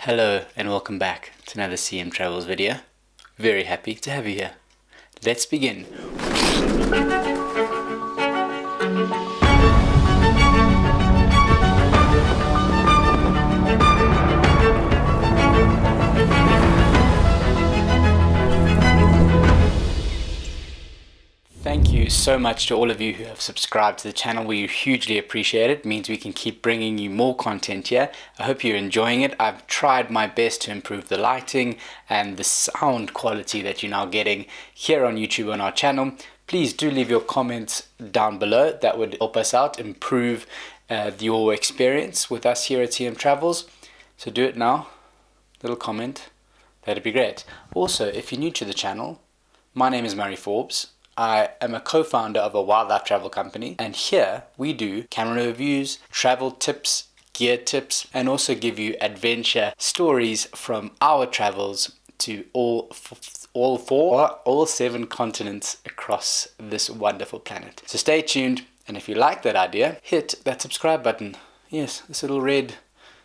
Hello and welcome back to another CM Travels video. Very happy to have you here. Let's begin. Thank you so much to all of you who have subscribed to the channel. We hugely appreciate it. It means we can keep bringing you more content here. I hope you're enjoying it. I've tried my best to improve the lighting and the sound quality that you're now getting here on YouTube on our channel. Please do leave your comments down below. That would help us out, improve your experience with us here at CM Travels. So do it now. Little comment. That'd be great. Also, if you're new to the channel, my name is Murray Forbes. I am a co-founder of a wildlife travel company, and here we do camera reviews, travel tips, gear tips, and also give you adventure stories from our travels to all seven continents across this wonderful planet. So stay tuned, and if you like that idea, hit that subscribe button. Yes, this little red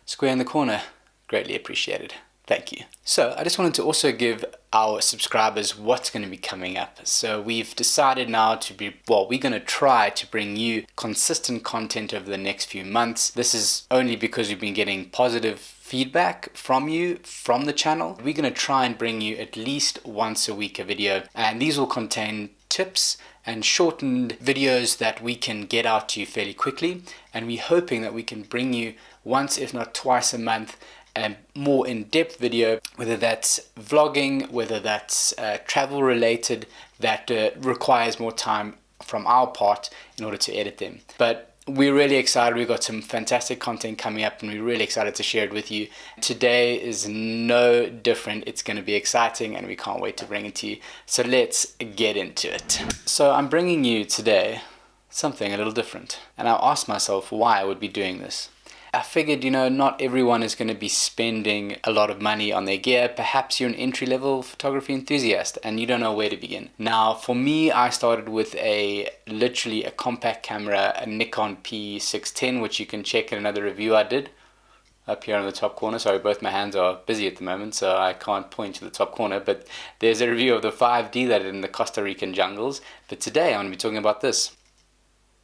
square in the corner. Greatly appreciated. Thank you. So I just wanted to also give our subscribers what's going to be coming up. So we've decided now we're going to try to bring you consistent content over the next few months. This is only because we've been getting positive feedback from you from the channel. We're going to try and bring you at least once a week a video, and these will contain tips and shortened videos that we can get out to you fairly quickly, and we're hoping that we can bring you once if not twice a month a more in-depth video, whether that's vlogging, whether that's travel related, that requires more time from our part in order to edit them. But we're really excited. We've got some fantastic content coming up and we're really excited to share it with you. Today is no different. It's going to be exciting and we can't wait to bring it to you. So let's get into it. So I'm bringing you today something a little different, and I asked myself why I would be doing this. I figured, not everyone is going to be spending a lot of money on their gear. Perhaps you're an entry-level photography enthusiast and you don't know where to begin. Now, for me, I started with literally a compact camera, a Nikon P610, which you can check in another review I did up here in the top corner. Sorry, both my hands are busy at the moment, so I can't point to the top corner, but there's a review of the 5D that I did in the Costa Rican jungles. But today, I'm going to be talking about this.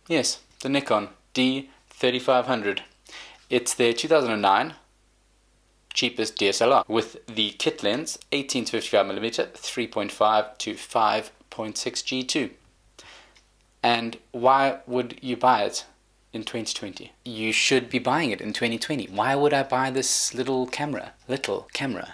Yes, the Nikon D3500. It's their 2009 cheapest DSLR with the kit lens 18 to 55mm 3.5 to 5.6 G2. And why would you buy it in 2020? You should be buying it in 2020. Why would I buy this little camera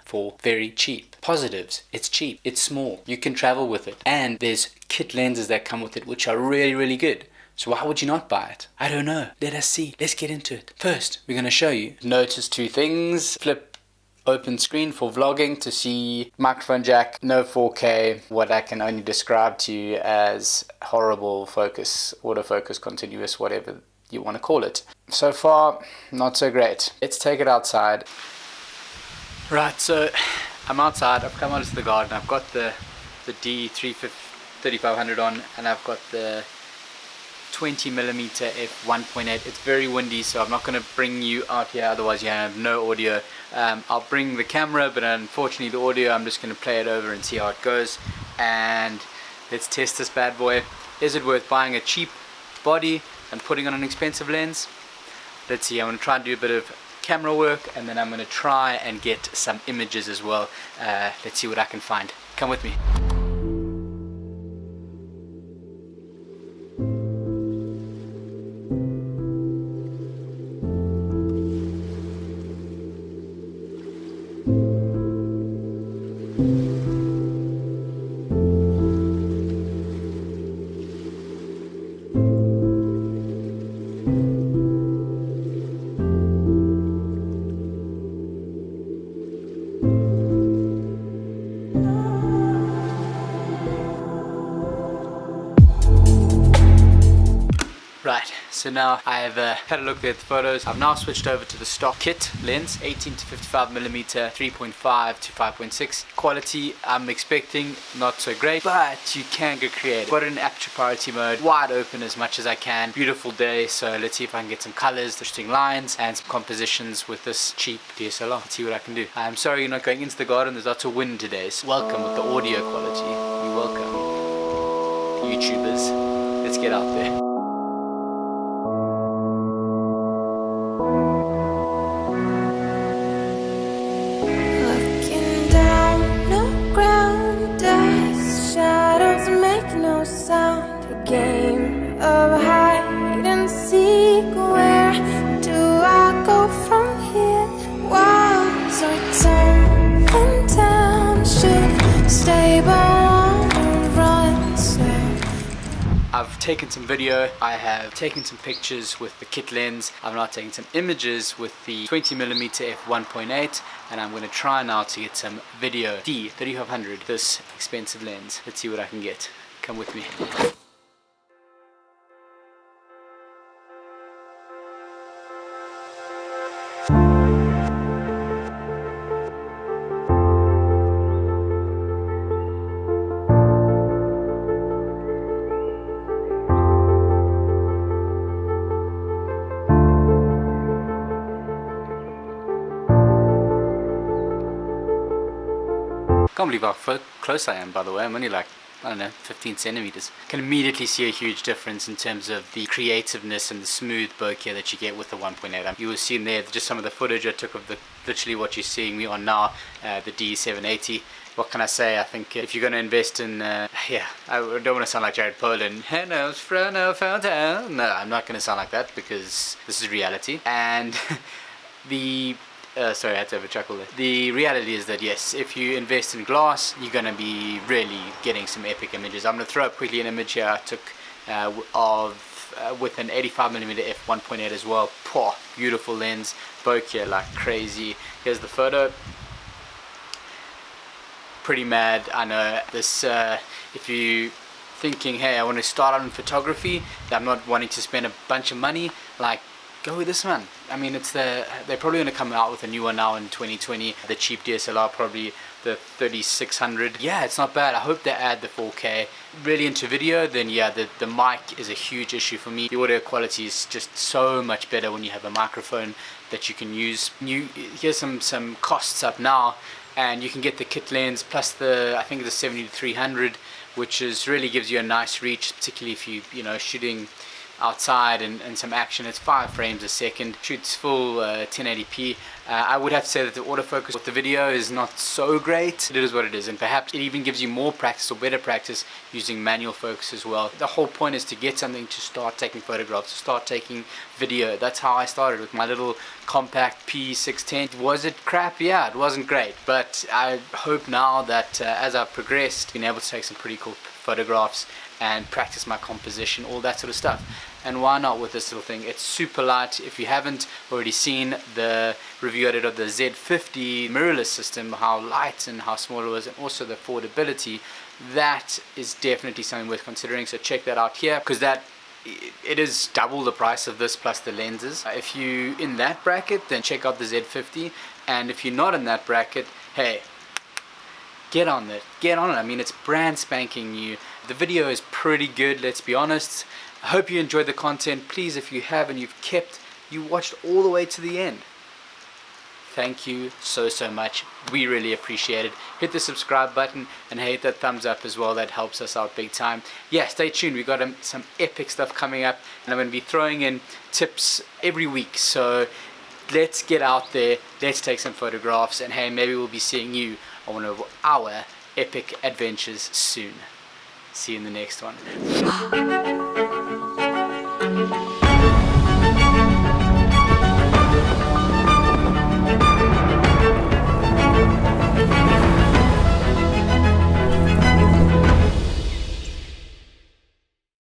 for very cheap? Positives: it's cheap, it's small, you can travel with it, and there's kit lenses that come with it which are really, really good. So why would you not buy it? I don't know. Let us see. Let's get into it. First, we're going to show you. Notice two things. Flip open screen for vlogging to see microphone jack, no 4K, what I can only describe to you as horrible focus, autofocus, continuous, whatever you want to call it. So far, not so great. Let's take it outside. Right, so I'm outside. I've come out into the garden. I've got the D3500 on, and I've got the 20mm F1.8. It's very windy, so I'm not going to bring you out here, otherwise you have no audio. I'll bring the camera, but unfortunately the audio, I'm just going to play it over and see how it goes. And let's test this bad boy. Is it worth buying a cheap body and putting on an expensive lens? Let's see. I'm going to try and do a bit of camera work, and then I'm going to try and get some images as well. Let's see what I can find. Come with me. So now I have had a look at the photos. I've now switched over to the stock kit lens, 18 to 55mm, 3.5 to 5.6. Quality I'm expecting not so great, but you can go creative. Got it in aperture priority mode, wide open as much as I can. Beautiful day, so let's see if I can get some colors, interesting lines, and some compositions with this cheap DSLR. Let's see what I can do. I'm sorry you're not going into the garden, there's lots of wind today, so welcome with the audio quality. You're welcome, YouTubers. Let's get out there. Looking down the ground, as shadows make no sound. A game of hide and seek. Where do I go from here? Walls are tumbling down. Should stay, but wanna run slow. I've taken some video, I have taken some pictures with the kit lens, I've now taken some images with the 20mm f1.8, and I'm going to try now to get some video. D3500, this expensive lens. Let's see what I can get. Come with me. Can't believe how close I am, by the way. I'm only like, I don't know, 15 centimeters. Can immediately see a huge difference in terms of the creativeness and the smooth bokeh that you get with the 1.8. You will see in there just some of the footage I took of the literally what you're seeing me on now, the D780. What can I say? I think if you're going to invest in, yeah, I don't want to sound like Jared Poland. Hello, fountain. No, I'm not going to sound like that because this is reality. And the sorry, I had to have a chuckle there. The reality is that yes, if you invest in glass, you're going to be really getting some epic images. I'm going to throw up quickly an image here I took with an 85mm f1.8 as well. Poor, beautiful lens, bokeh like crazy. Here's the photo. Pretty mad, I know. This, if you thinking, hey, I want to start out in photography, I'm not wanting to spend a bunch of money, like, go with this one. I mean, they're probably going to come out with a new one now in 2020. The cheap DSLR, probably the 3600. Yeah, it's not bad. I hope they add the 4K. Really into video, then yeah, the mic is a huge issue for me. The audio quality is just so much better when you have a microphone that you can use. Here's some costs up now, and you can get the kit lens plus the, I think the 70-300, which is really gives you a nice reach, particularly if you know, shooting outside and some action. It's 5 frames a second, shoots full 1080p. I would have to say that the autofocus with the video is not so great. It is what it is, and perhaps it even gives you more practice or better practice using manual focus as well. The whole point is to get something to start taking photographs, to start taking video. That's how I started with my little compact P610. Was it crap? Yeah, it wasn't great, but I hope now that as I've progressed, been able to take some pretty cool photographs and practice my composition, all that sort of stuff. And why not with this little thing? It's super light. If you haven't already seen the review I did of the Z50 mirrorless system, how light and how small it was, and also the affordability, that is definitely something worth considering. So check that out here, because it is double the price of this plus the lenses. If you in that bracket, then check out the Z50, and if you're not in that bracket, hey, get on it. I mean, it's brand spanking new. The video is pretty good, let's be honest. I hope you enjoyed the content. Please, if you have and you watched all the way to the end, thank you so much. We really appreciate it. Hit the subscribe button and hit that thumbs up as well. That helps us out big time. Yeah, stay tuned. We got some epic stuff coming up, and I'm going to be throwing in tips every week. So let's get out there, let's take some photographs, and hey, maybe we'll be seeing you on one of our epic adventures soon. See you in the next one.